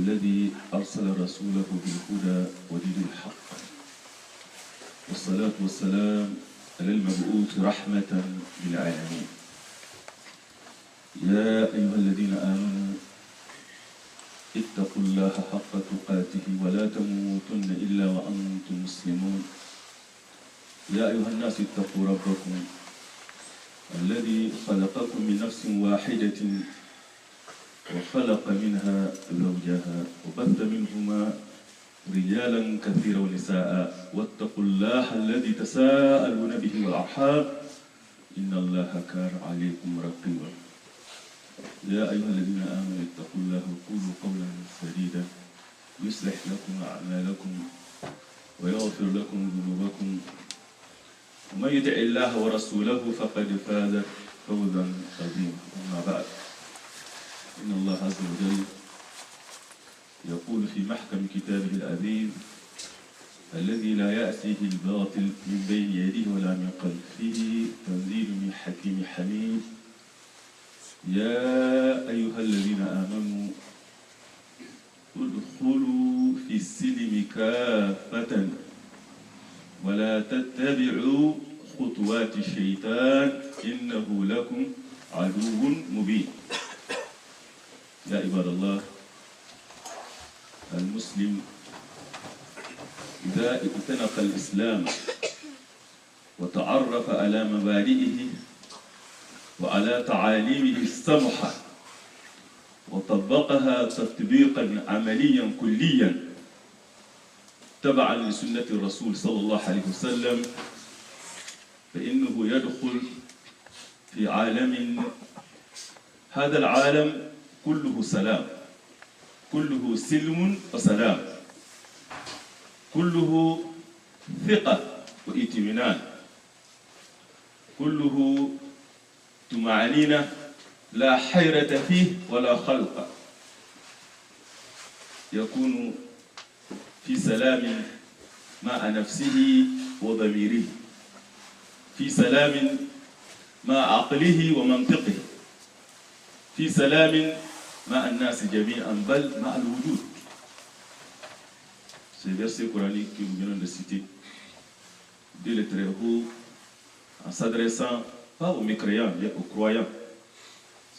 الذي أرسل رسوله بالهدى ودين الحق والصلاة والسلام على المبعوث رحمة للعالمين. يا أيها الذين آمنوا اتقوا الله حق تقاته ولا تموتن إلا وأنتم مسلمون. يا أيها الناس اتقوا ربكم الذي خلقكم من نفس واحدة وخلق منها زوجها وبث منهما رجالا كثيرا ونساء واتقوا الله الذي تساءلون به والأرحام إن الله كان عليكم رقيبا. يا أيها الذين آمنوا اتقوا الله وقولوا قولا سديدا يصلح لكم أعمالكم ويغفر لكم ذنوبكم ومن يطع الله ورسوله فقد فاز فوزا عظيما. أما بعد إن الله عز وجل يقول في محكم كتابه العزيز الذي لا يأتيه الباطل من بين يديه ولا من خلفه تنزيل من حكيم حميد. يا أيها الذين آمنوا ادخلوا في السلم كافة ولا تتبعوا خطوات الشيطان إنه لكم عدو مبين. يا عباد الله، المسلم إذا اعتنق الإسلام وتعرف على مبادئه وعلى تعاليمه السمحة وطبقها تطبيقا عمليا كليا تبعا لسنة الرسول صلى الله عليه وسلم فإنه يدخل في عالم، هذا العالم كله سلام، كله سلم وسلام، كله ثقة واطمئنان، كله طمأنينة لا حيرة فيه ولا خلق، يكون في سلام مع نفسه وضميره، في سلام مع عقله ومنطقه، في سلام مع الناس جميعا بل مع الوجود. Ces versets coraniques que nous venons de citer, Dieu le Très Haut, en s'adressant pas aux mécréants, mais aux croyants,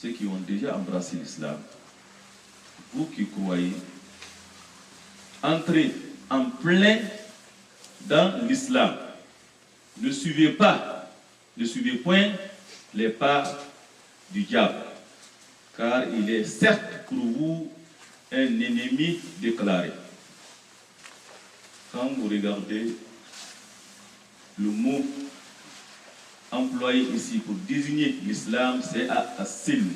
ceux qui ont déjà embrassé l'islam. Vous qui croyez, entrez en plein dans l'islam. Ne suivez point les pas du diable, car il est certes pour vous un ennemi déclaré. Quand vous regardez le mot employé ici pour désigner l'islam, c'est as-silm.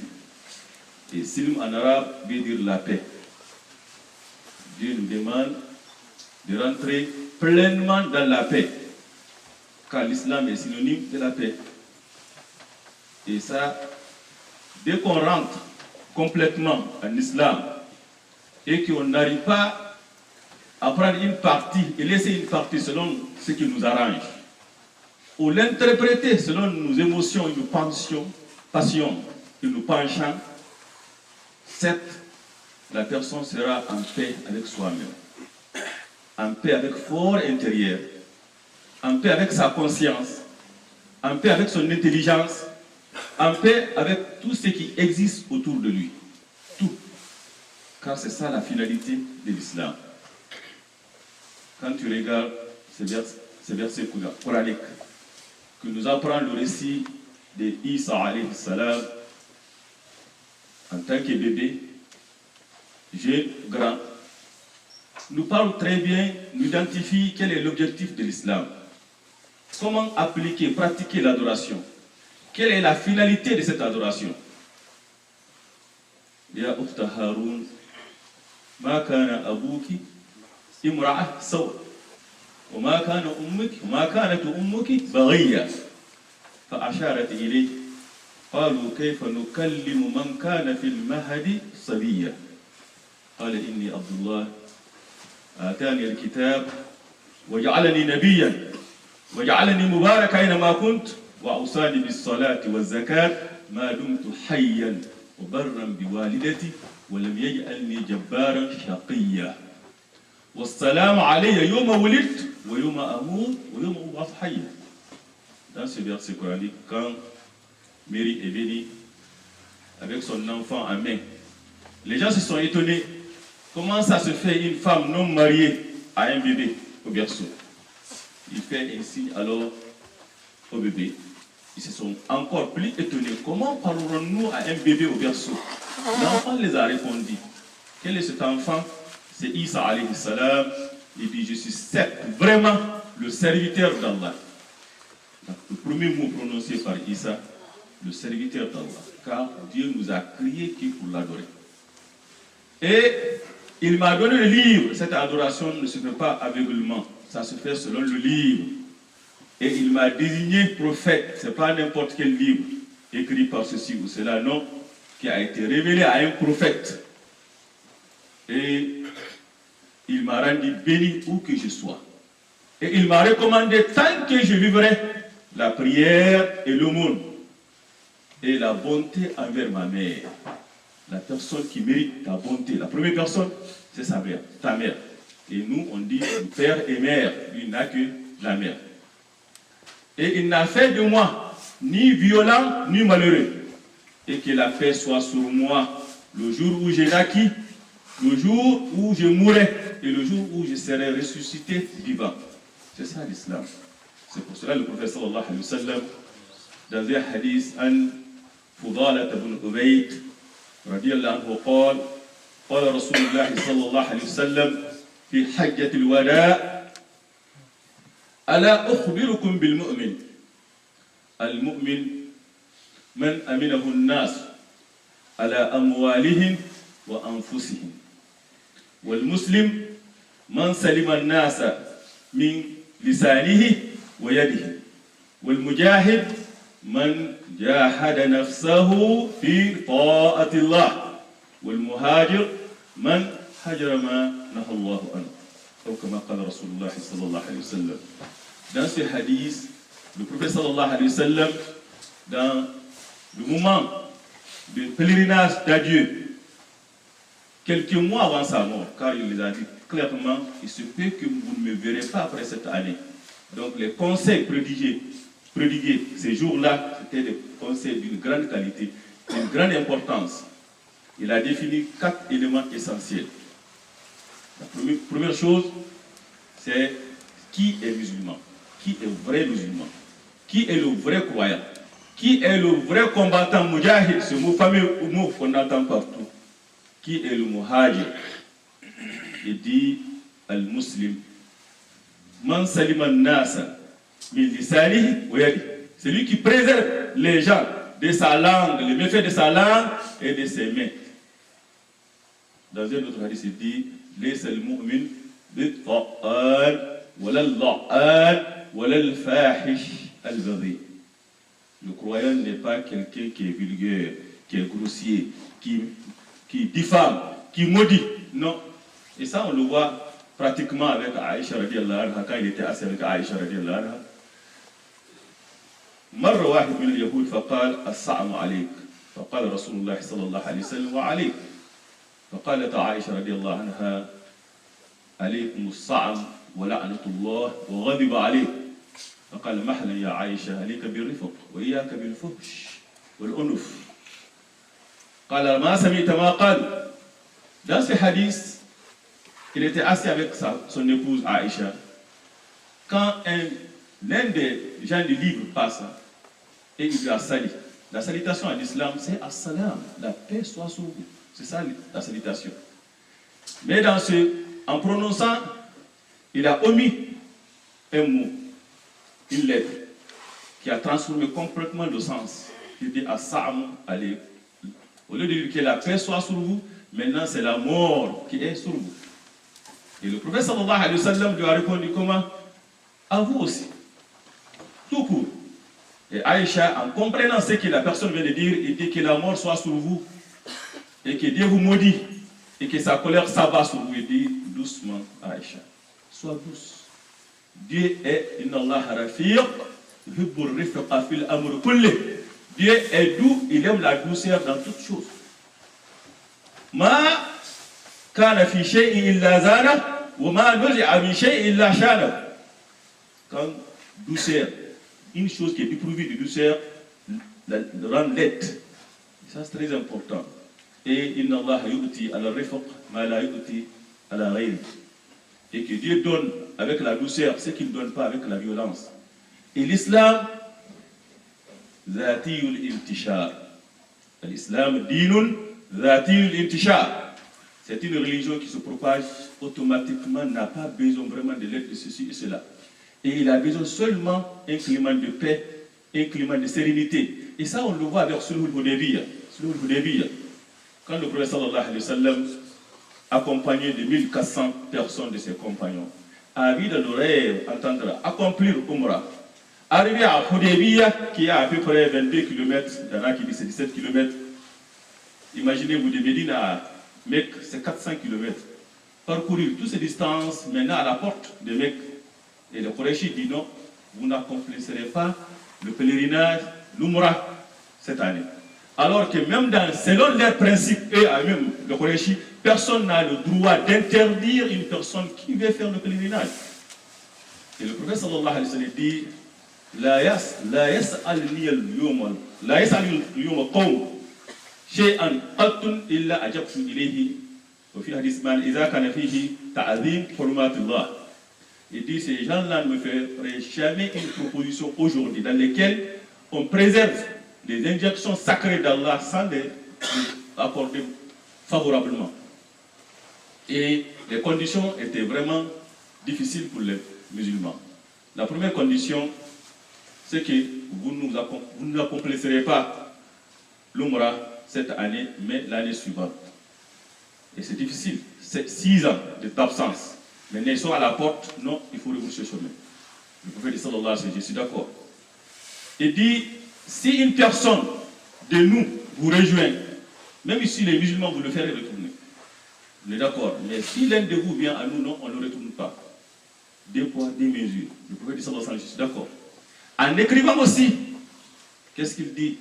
Et silm en arabe veut dire la paix. Dieu nous demande de rentrer pleinement dans la paix, car l'islam est synonyme de la paix. Et ça, dès qu'on rentre complètement en islam et qu'on n'arrive pas à prendre une partie et laisser une partie selon ce qui nous arrange, ou l'interpréter selon nos émotions et nos passions et nos penchants, la personne sera en paix avec soi-même, en paix avec fort intérieur, en paix avec sa conscience, en paix avec son intelligence, en paix avec tout ce qui existe autour de lui. Tout. Car c'est ça la finalité de l'islam. Quand tu regardes ces versets coraniques, que nous apprend le récit de Isa alayhi salam en tant que bébé, jeune, grand, nous parle très bien, nous identifie quel est l'objectif de l'islam. Comment appliquer, pratiquer l'adoration. Quelle est la finalité de cette adoration? Ya ukhta Haroun, ma kana abuki imra'a saw, wa ma kanat ummuki baghiya. فأشارت إليه قالوا كيف نكلم من كان في المهد صبيا قال إني عبد الله آتاني الكتاب وجعلني نبيا وجعلني مباركا أينما كنت وأوصاني بالصلاة والزكاة ما دمت حيا وبرا بوالدتي ولم يجعلني جبارا شقيا والسلام علي يوم ولدت ويوم أموت ويوم أبعث حيا. Dans ce verset coranique, quand Marie est venue avec son enfant en main, les gens se sont étonnés. Comment ça se fait une femme non mariée a un bébé au berceau? Il fait un signe alors au bébé. Ils se sont encore plus étonnés. Comment parlerons-nous à un bébé au berceau? L'enfant les a répondu. Quel est cet enfant? C'est Isa alayhi salam. Il dit, je suis vraiment le serviteur d'Allah. Le premier mot prononcé par Isa, le serviteur d'Allah. Car Dieu nous a créés pour l'adorer. Et il m'a donné le livre. Cette adoration ne se fait pas aveuglement. Ça se fait selon le livre. Et il m'a désigné prophète. Ce n'est pas n'importe quel livre écrit par ceci ou cela, non, qui a été révélé à un prophète. Et il m'a rendu béni où que je sois. Et il m'a recommandé, tant que je vivrai, la prière et l'aumône. Et la bonté envers ma mère. La personne qui mérite ta bonté. La première personne, c'est sa mère, ta mère. Et nous, on dit père et mère. Lui n'a que la mère. Et il n'a fait de moi ni violent ni malheureux. Et que la paix soit sur moi le jour où j'ai naquis, le jour où je mourrai et le jour où je serai ressuscité vivant. C'est ça l'islam. C'est pour cela le prophète sallallahu alayhi wa sallam, dans un hadith, an Fudala ibn Ubayd, radiyallahu anhu, قال قال رسول الله صلى الله عليه وسلم في حجة الوداع ألا أخبركم بالمؤمن المؤمن من أمنه الناس على أموالهم وأنفسهم والمسلم من سلم الناس من لسانه ويده والمجاهد من جاهد نفسه في طاعة الله والمهاجر من هجر ما نهى الله عنه أو كما قال رسول الله صلى الله عليه وسلم. Dans ce hadith, le prophète sallallahu alayhi wa sallam, dans le moment de pèlerinage d'adieu, quelques mois avant sa mort, car il les a dit clairement, il se peut que vous ne me verrez pas après cette année. Donc les conseils prodigués ces jours-là, c'était des conseils d'une grande qualité, d'une grande importance. Il a défini 4 éléments essentiels. La première chose, c'est qui est musulman, qui est vrai musulman, qui est le vrai croyant, qui est le vrai combattant mujahid, ce mot fameux mot qu'on entend partout, qui est le muhajir. Il dit al-muslim, man salima an-nasa min lisanihi wa yadihi, celui qui préserve les gens de sa langue, les méfaits de sa langue et de ses mains. Dans un autre hadith, il dit laysa al-mu'min bit-ta'an wala al-la'an wala al-fahish al-baghi. Le croyant n'est pas quelqu'un qui est vulgaire, qui est grossier, qui diffame, qui maudit. Non. Et ça, on le voit pratiquement avec Aïcha radiallahu anha, quand il était assis avec Aïcha radiallahu anha. مر واحد من اليهود فقال الصعم عليك فقال رسول الله صلى الله عليه وسلم وعليك فقالت عائشة رضي الله عنها عليكم الصعم ولعنة الله وغضب عليه فقال محلا يا عائشة عليك بالرفق وإياك بالفحش والأنف قال ما سمعت ما قال. Dans ce hadith, il était assis avec son épouse Aïcha. Quand l'un des gens du livre passe et il lui a sali. La salutation en islam, c'est as-salam, la paix soit sur vous. C'est ça la salutation. Mais en prononçant, il a omis un mot, une lettre, qui a transformé complètement le sens. Il dit as-salam alaykum. Au lieu de dire que la paix soit sur vous, maintenant c'est la mort qui est sur vous. Et le prophète sallallahu alayhi wa sallam lui a répondu comment? À vous aussi. Tout court. Et Aïcha, en comprenant ce que la personne vient de dire, il dit que la mort soit sur vous et que Dieu vous maudit et que sa colère s'abat sur vous. Il dit doucement, Aïcha, sois douce. Dieu est Inna Allah rafiq, yuhibbur rifqa fil amr kulli. Dieu est doux, il aime la douceur dans toutes choses. Ma kana fi shay'in illa zana wa ma nuzi'a min shay'in illa shana. Quand douceur, une chose qui est dépourvue de douceur, le rend laide. Ça c'est très important. Et inna Allah yu'ti ala rifq ma la yu'ti ala ghayri. Et que Dieu donne avec la douceur ce qu'il ne donne pas avec la violence. Et l'islam, zatiyul intishar. L'islam, dinun zatiyul intishar. C'est une religion qui se propage automatiquement, n'a pas besoin vraiment de l'aide de ceci et cela. Et il a besoin seulement d'un climat de paix, un climat de sérénité. Et ça, on le voit avec Sulhul Hudaybiyah. Quand le prophète sallallahu alayhi wa sallam, accompagné de 1400 personnes de ses compagnons, a vu dans nos rêves entendre accomplir Umrah, arrivé à Hudaybiyah, qui est à peu près 22 km, il y en a qui disent c'est 17 km. Imaginez-vous de Médine à Mecque, c'est 400 km. Parcourir toutes ces distances maintenant à la porte de Mecque. Et le Qurayshi dit non, vous n'accomplirez pas le pèlerinage, l'Umrah, cette année. Alors que même selon leurs principes, eux, même le Qurayshi, personne n'a le droit d'interdire une personne qui veut faire le pèlerinage. Et le prophète sallallahu alayhi wa sallam dit La yas'alni al-yawma qawm shay'an qattun illa ajabtu ilayhi wa fi hadith man idha kana fihi ta'zim hurumatillah. Il dit ces gens-là ne me feraient jamais une proposition aujourd'hui dans laquelle on préserve les injections sacrées d'Allah sans les accorder favorablement. Et les conditions étaient vraiment difficiles pour les musulmans. La première condition, c'est que vous n'accomplirez pas l'Umrah cette année, mais l'année suivante. Et c'est difficile, c'est 6 ans d'absence. Mais ils sont à la porte, non, il faut rebrousser chemin. Le prophète dit sallallahu alayhi wa sallam, je suis d'accord. Il dit, si une personne de nous vous rejoint, même si les musulmans vous le ferez retourner, on est d'accord. Mais si l'un de vous vient à nous, non, on ne le retourne pas. 2 poids, 2 mesures. Le prophète dit sallallahu alayhi wa sallam, je suis d'accord. En écrivant aussi, qu'est-ce qu'il dit?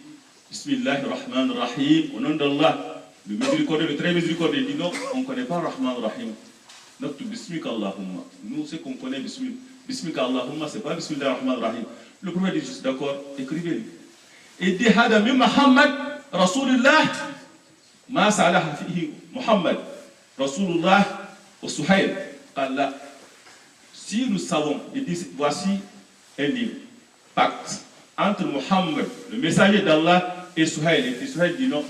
Bismillahirrahmanirrahim, au nom d'Allah, le miséricordieux, le très miséricordieux, il dit non, on ne connaît pas Rahman Rahim. Notre Bismika Allahumma. Nous, ce qu'on connaît, Bismika Allahumma, ce n'est pas Bismillah Rahman Rahim. Le prophète dit, je suis d'accord, écrivez-le. Et dit, Hada min Muhammad, Rasulullah, ma salaha fihi Muhammad, Rasulullah, au Suhail. Allah. Si nous savons, il dit, voici un livre, pacte entre Muhammad, le messager d'Allah, et Suhail. Et Suhail dit non,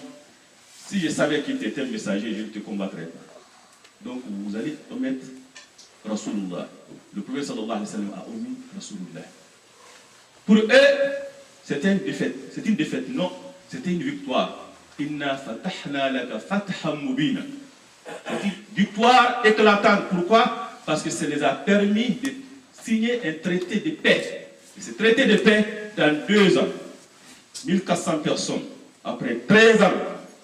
si je savais qu'il était un messager, je ne te combattrais pas. Donc vous allez omettre Rasulullah. Le prophète sallallahu alayhi wa sallam a omis Rasulullah. Pour eux, c'était une défaite. C'est une défaite, non, c'était une victoire. Inna fatahna laka fathan mubina. C'est une victoire éclatante. Pourquoi? Parce que ça les a permis de signer un traité de paix. Et ce traité de paix, dans 2 ans, 1400 personnes, après 13 ans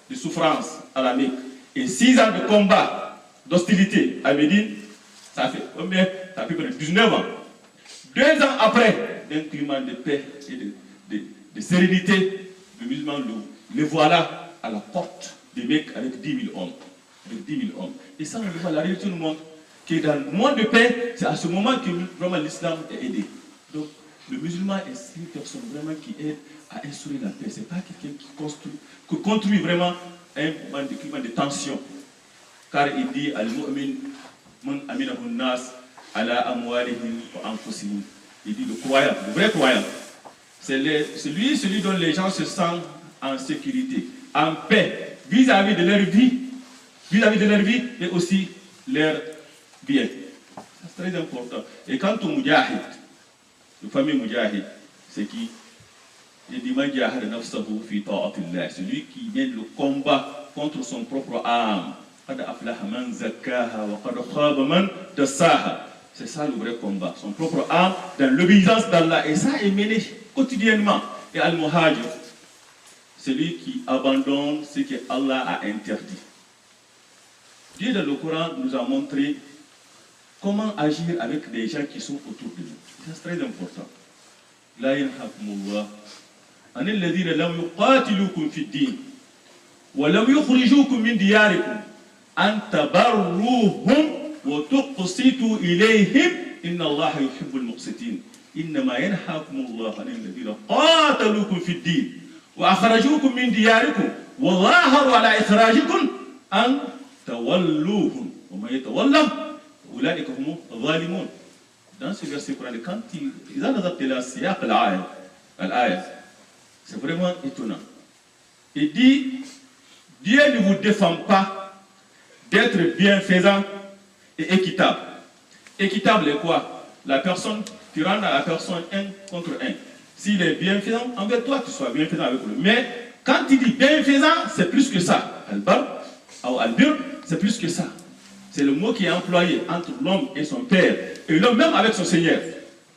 de souffrance à la Mecque et 6 ans de combat, d'hostilité à Médine, ça fait combien? Ça fait près de 19 ans. 2 ans après, d'un climat de paix et de sérénité, les musulmans le voilà à la porte des Mecques avec 10 000 hommes. Avec 10 000 hommes. Et ça, on le voit, la réalité nous montre que dans le monde de paix, c'est à ce moment que vraiment l'islam est aidé. Donc, le musulman est une personne vraiment qui aide à instaurer la paix. Ce n'est pas quelqu'un qui construit vraiment un climat de tension. Car il dit Al-Mu'min man aminahu nas ala amwalihim wa anfusihim. Il dit le croyant, le vrai croyant, c'est celui dont les gens se sentent en sécurité, en paix, vis-à-vis de leur vie, et aussi leur bien. C'est très important. Et quant au Mujahid, le fameux Mujahid, c'est qui? Il dit Man jahada nafsahu fi ta'atillah, celui qui mène le combat contre son propre âme. C'est ça le vrai combat, son propre âme dans l'obéissance d'Allah. Et ça est mené quotidiennement. Et Al-Muhajir, celui qui abandonne ce que Allah a interdit. Dieu dans le Coran nous a montré comment agir avec des gens qui sont autour de nous. C'est très important. La yanhakumullah anil ladhina lam yuqatilukum fid din wa lam yukhrijukum min diyarikum أن تبروهم وتقسطوا إليهم إن الله يحب المقسطين إنما ينهاكم الله عن الذين قاتلوكم في الدين وأخرجوكم من دياركم وظاهروا على إخراجكم أن تولوهم ومن يتولهم أولئك هم الظالمون. Dans ce verset coranique, quand ils ont adapté la siyaq al-ayah, c'est vraiment étonnant. Il dit, Dieu ne vous défend pas d'être bienfaisant et équitable. Équitable est quoi? La personne, tu rends à la personne un contre un. S'il est bienfaisant envers toi, tu sois bienfaisant avec lui. Mais quand tu dis bienfaisant, c'est plus que ça. Al-bar ou al-bir, c'est plus que ça. C'est le mot qui est employé entre l'homme et son père, et l'homme même avec son Seigneur.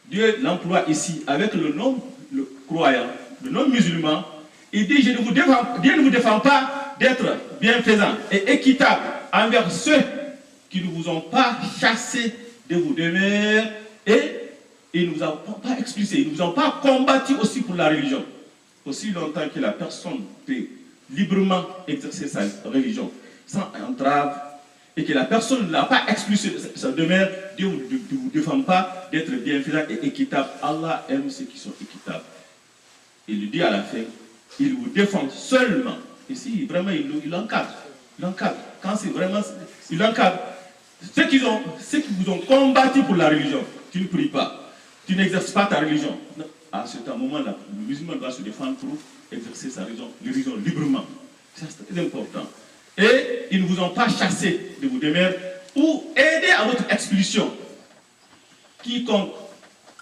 Dieu l'emploie ici avec le nom le croyant, le nom musulman. Il dit, Dieu ne vous défend pas d'être bienfaisant et équitable envers ceux qui ne vous ont pas chassé de vos demeures et ils ne vous ont pas expulsé, ils ne vous ont pas combattu aussi pour la religion. Aussi longtemps que la personne peut librement exercer sa religion sans entrave et que la personne ne l'a pas expulsé de sa demeure, Dieu ne vous défend pas d'être bienfaisant et équitable. Allah aime ceux qui sont équitables. Il lui dit à la fin, il vous défend seulement. Ici, vraiment, il encadre. Il encadre. Quand c'est vraiment, il encadre. Ceux qui vous ont combattu pour la religion, tu ne pries pas, tu n'exerces pas ta religion. À ce moment-là, le musulman doit se défendre pour exercer sa religion librement. C'est très important. Et ils ne vous ont pas chassé de vos demeures ou aidé à votre expulsion. Quiconque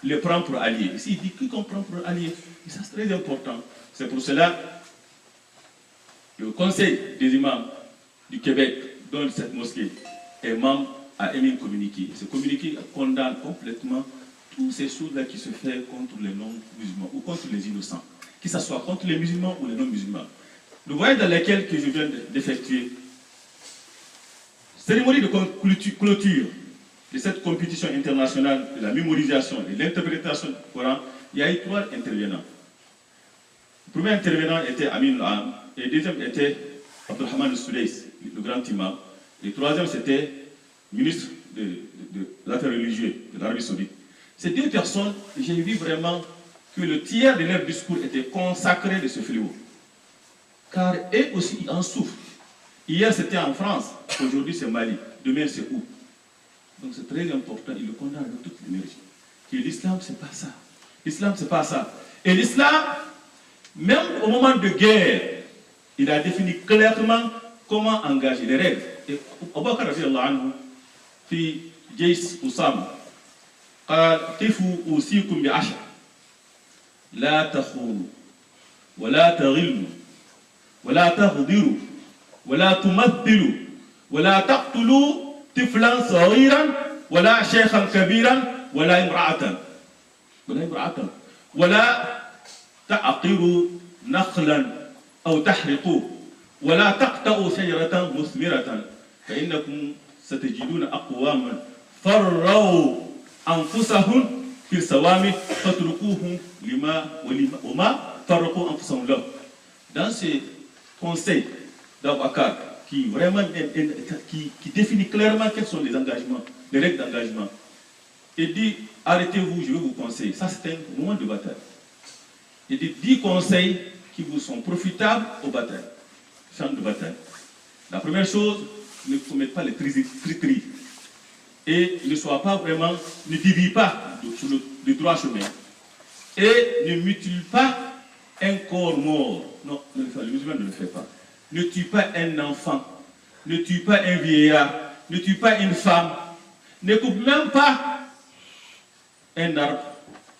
le prend pour allié. Ici, il dit quiconque prend pour allié. Et ça, c'est très important. C'est pour cela le conseil des imams du Québec, dont cette mosquée est membre, a émis un communiqué. Ce communiqué condamne complètement toutes ces choses-là qui se font contre les non-musulmans ou contre les innocents, que ce soit contre les musulmans ou les non-musulmans. Le voyage dans lequel que je viens d'effectuer, cérémonie de clôture de cette compétition internationale de la mémorisation et de l'interprétation du Coran, il y a eu 3 intervenants. Le premier intervenant était Amin al-Am, et le deuxième était Abdulrahman al-Soudais, le grand imam. Et le troisième, c'était le ministre de l'affaires religieuses de l'Arabie Saoudite. Ces 2 personnes, j'ai vu vraiment que le tiers de leur discours était consacré de ce fléau. Car eux aussi, ils en souffrent. Hier, c'était en France, aujourd'hui, c'est Mali, demain, c'est où? Donc, c'est très important, ils le condamnent avec toute l'énergie. Que l'islam, c'est pas ça. L'islam, c'est pas ça. Et l'islam, même au moment de guerre, il a défini clairement comment engager les règles. Et Abu Bakr radiyallahu anhu, في جيش أسامة قال قفوا أوصيكم بعشر لا تخونوا ولا تغلوا ولا تغدروا ولا تمثلوا ولا تقتلوا طفلا صغيرا ولا شيخا كبيرا ولا امرأة ولا تعقروا نخلا أو تحرقوه ولا تقطعوا شجرة مثمرة فإنكم ستجدون أقواما فروا أنفسهم في الصوامع فاتركوهم وما فرقوا أنفسهم له. Dans ce conseil d'Abu Bakr qui vraiment qui définit clairement quels sont les engagements, les règles d'engagement, il dit arrêtez-vous, je vais vous conseiller. Ça c'est un moment de bataille. Il dit 10 conseils qui vous sont profitables aux batailles, champ de bataille. La première chose, ne commettez pas les tricheries et ne sois pas vraiment, ne divise pas sur le droit chemin et ne mutile pas un corps mort. Non, le musulman ne le fait pas. Ne tue pas un enfant, ne tue pas un vieillard, ne tue pas une femme, ne coupe même pas un arbre,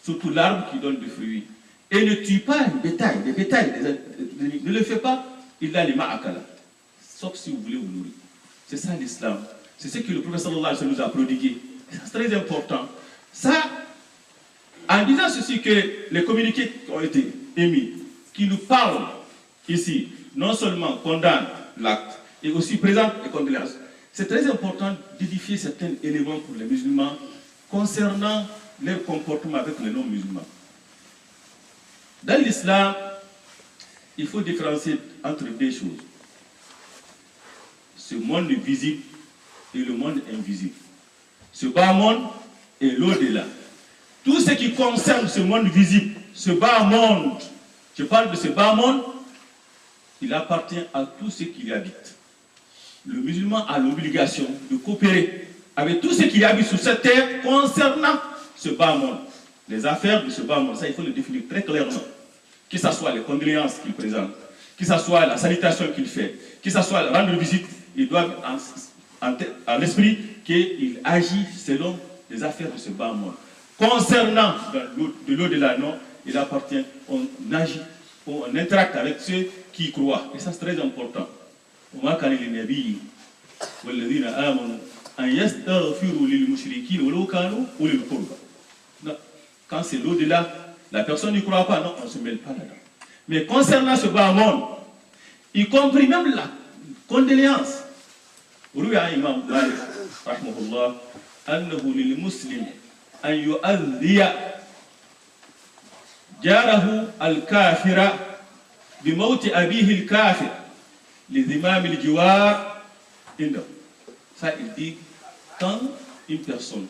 surtout l'arbre qui donne des fruits. Et ne tue pas des bétail, ne le fait pas, il a les ma'akala, sauf si vous voulez vous nourrir. C'est ça l'islam. C'est ce que le prophète sallallahu alayhi wa sallam nous a prodigué. C'est très important. Ça, en disant ceci que les communiqués qui ont été émis, qui nous parlent ici, non seulement condamnent l'acte, et aussi présentent les condoléances, c'est très important d'édifier certains éléments pour les musulmans concernant leur comportement avec les non-musulmans. Dans l'islam, il faut différencier entre 2 choses. ce monde visible et le monde invisible. Ce bas monde et l'au-delà. Tout ce qui concerne ce monde visible, ce bas monde, je parle de ce bas monde, il appartient à tous ceux qui y habitent. Le musulman a l'obligation de coopérer avec tous ceux qui habitent sur cette terre concernant ce bas monde. Les affaires de ce bas monde, ça il faut le définir très clairement. Que ce soit les condoléances qu'il présente, que ce soit la salutation qu'il fait, que ce soit rendre visite, il doit à l'esprit qu'il agit selon les affaires de ce bas monde. Concernant de l'au-delà, non, il appartient, on agit, on interacte avec ceux qui croient. Et ça c'est très important. وما كان للنبي والذين آمنوا أن يستغفروا للمشركين ولو كانوا أولي القربى. Quand c'est l'au-delà, la personne n'y croit pas, non, on ne se mêle pas là-dedans. Mais concernant ce bas monde, y compris même la condoléance, روي عن الإمام مالك رحمه الله أنه للمسلم أن يؤذي جاره الكافر بموت أبيه الكافر لذمام الجوار عنده. Ça il dit quand une personne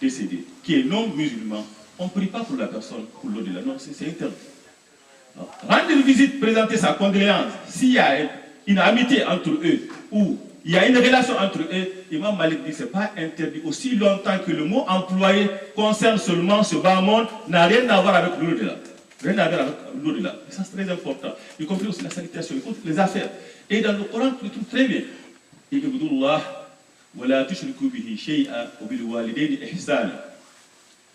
décédée qui est non musulman, on ne prie pas pour la personne pour l'au-delà, non, c'est interdit. Rendre une visite, présenter sa condoléance, s'il y a une amitié entre eux ou il y a une relation entre eux, Imam Malik dit que ce n'est pas interdit aussi longtemps que le mot employé concerne seulement ce bas monde, n'a rien à voir avec l'au-delà. Rien à voir avec l'au-delà. Et ça c'est très important. Y compris aussi la salutation, y compris les affaires. Et dans le Coran, tu le trouves très bien. Ibudullah, wa la tushriku bihi shay'a, wa bil walidaini ihsana.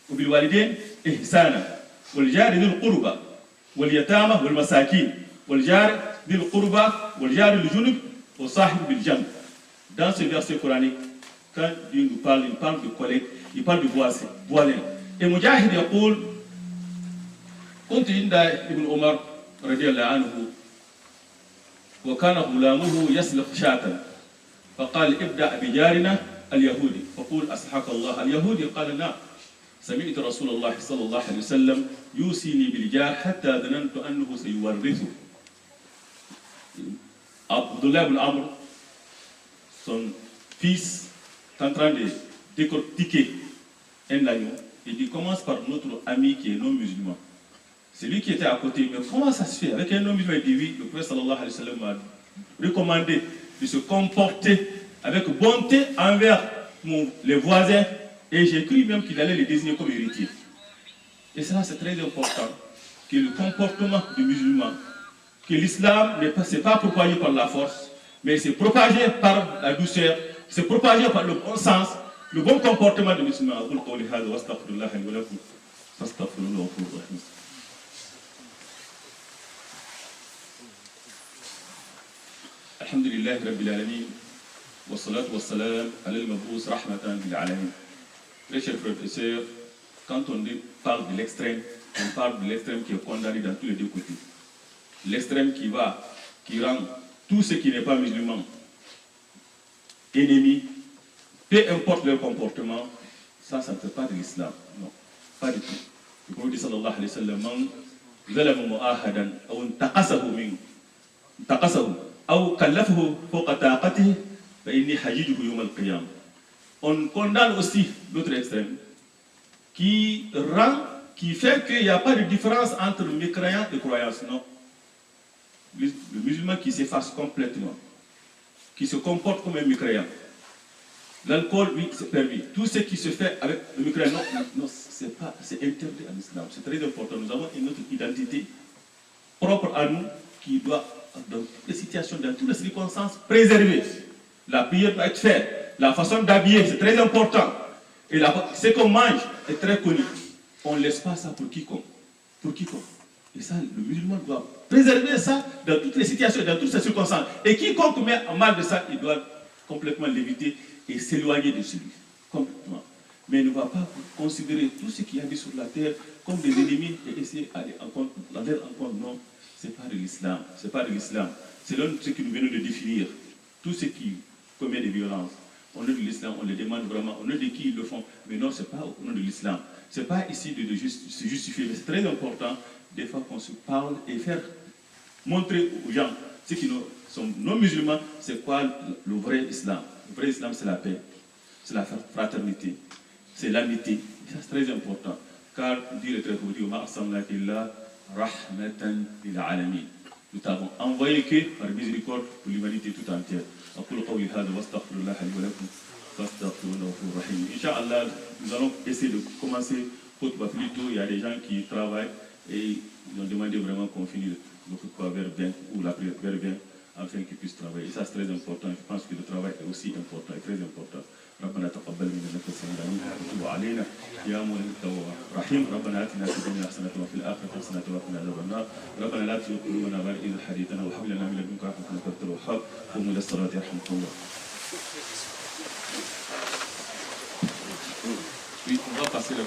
Wa bil walidaini ihsana. Wal jari dhil qurba, wal yatama wal masakin, wal jari dhil qurba, wal jari al junub, wa sahib bil jamb. Dans ce verset coranique, quand Dieu nous parle, il parle de collègues, il parle de voisin. Et Mujahid yaqul, كنت عند ابن عمر رضي الله عنه وكان غلامه يسلخ شاة فقال ابدأ بجارنا اليهودي فقول أسحق الله اليهودي قال نعم سمعت رسول الله صلى الله عليه وسلم يوصيني بالجار حتى ظننت أنه سيورثه. Abdullah ibn Amr, son fils, est en train de décortiquer un agneau. Il dit commence par notre ami qui est non musulman. C'est lui qui était à côté. Mais comment ça se fait? Avec un homme musulman, il dit oui, le prophète sallallahu alayhi wa sallam m'a recommandé de se comporter avec bonté envers les voisins. Et j'ai cru même qu'il allait les désigner comme héritiers. Et ça, c'est très important. Que le comportement du musulman, que l'islam n'est pas propagé par la force, mais c'est propagé par la douceur, c'est propagé par le bon sens, le bon comportement du musulman. الحمد لله رب العالمين والصلاة والسلام على المبعوث رحمة للعالمين. Très chers frères et sœurs, quand on parle de l'extrême, on parle de l'extrême qui est condamné dans tous les deux côtés. L'extrême qui rend tout ce qui n'est pas musulman ennemi, peu importe leur comportement, ça ne fait pas de l'islam. Non, pas du tout. Le prophète sallallahu alayhi wa sallam, man zalama mu'ahadan aw intaqasahu min intaqasahu أو كلفه فوق طاقته فإني حجيجه يوم القيامة. On condamne aussi l'autre extrême qui fait qu'il n'y a pas de différence entre mécréant et croyance. Non. Le musulman qui s'efface complètement, qui se comporte comme un mécréant. L'alcool, oui, c'est permis. Tout ce qui se fait avec le mécréant, non, c'est interdit en islam. C'est très important. Nous avons une autre identité propre à nous qui doit, dans toutes les situations, dans toutes les circonstances, préserver. La prière doit être faite. La façon d'habiller, c'est très important. Et ce qu'on mange est très connu. On ne laisse pas ça pour quiconque. Pour quiconque. Et ça, le musulman doit préserver ça dans toutes les situations, dans toutes ces circonstances. Et quiconque met en mal de ça, il doit complètement l'éviter et s'éloigner de celui. Complètement. Mais il ne va pas considérer tout ce qui habite sur la terre comme des ennemis et essayer d'aller en compte. Non. C'est pas de l'islam, c'est pas de l'islam. C'est l'un de ce que nous venons de définir. Tout ce qui commet des violences, au nom de l'islam, on les demande vraiment, au nom de qui ils le font. Mais non, c'est pas au nom de l'islam. C'est pas ici de se justifier, mais c'est très important, des fois qu'on se parle et faire montrer aux gens ce sont non-musulmans, c'est quoi le vrai islam? Le vrai islam, c'est la paix, c'est la fraternité, c'est l'amitié. Ça, c'est très important. Car, dit le très fort, nous t'avons envoyé que par miséricorde pour l'humanité tout entière. Inch'Allah, nous allons essayer de commencer khutbah plus tôt. Il y a des gens qui travaillent et ils ont demandé vraiment qu'on finisse le khutbah vers 20 ou la prière vers 20 afin qu'ils puissent travailler. Et ça, c'est très important. Je pense que le travail est aussi important, très important. ربنا تقبل منا انك السميع العليم وتب علينا يا مولى التواب الرحيم ربنا اتنا في الدنيا حسنه وفي الاخره حسنه وقنا عذاب النار ربنا لا تزغ قلوبنا بعد اذ هديتنا وهب لنا من لدنك رحمه انك انت الوهاب قوموا الى الصلاه يرحمكم الله. Oui, on va passer le